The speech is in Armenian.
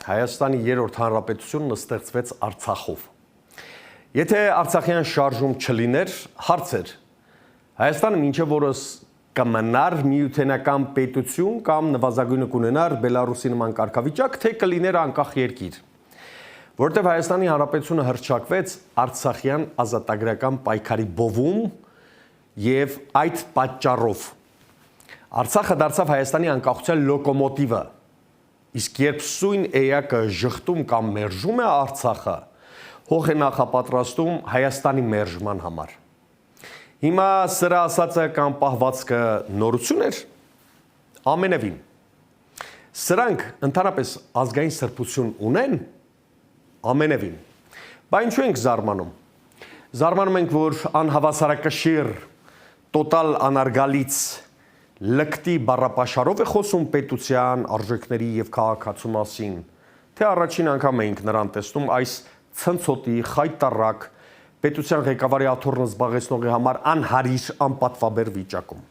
Հայաստանի երրորդ հանրապետությունն ստեղծվեց Արցախով։ Եթե Արցախյան շարժում չլիներ, հարց էր, Հայաստանը մինչև օրս կմնար միութենական պետություն կամ նվազագույնը կունենար Բելարուսի նման կարգավիճակ, թե կլիներ անկախ երկիր։ Որտև Հայաստանի Հանրապետությունը հռչակվեց Արցախյան ազատագրական պայքարի բովում եւ այդ պատճառով Արցախը դարձավ Հայաստանի անկախության լոկոմոտիվը, իսկ երբ սույն էակը ժխտում կամ մերժում է Արցախը, հող է նախապատրաստում Հայաստանի մերժման համար։ Հիմա սրա ասածը կամ պահվածքը նորություն էր, ամենևին։ Սրանք ընդհանրապես ազգային սրբություն ունեն, ամենևին։ Բա ինչու ենք զարմանում։ Զարմանում ենք, որ անհավասարակշիռ, տոտալ անարգալից լկտի բառապաշարով է խոսում պետության, արժեքների եւ քաղաքացու մասին, թե առաջին անգամ էինք նրան տեսնում այս ցնցոտի, խայտառակ, պետության ղեկավարի աթոռն զբաղեցնողի համար անհարիր, անպատվաբեր վիճակում։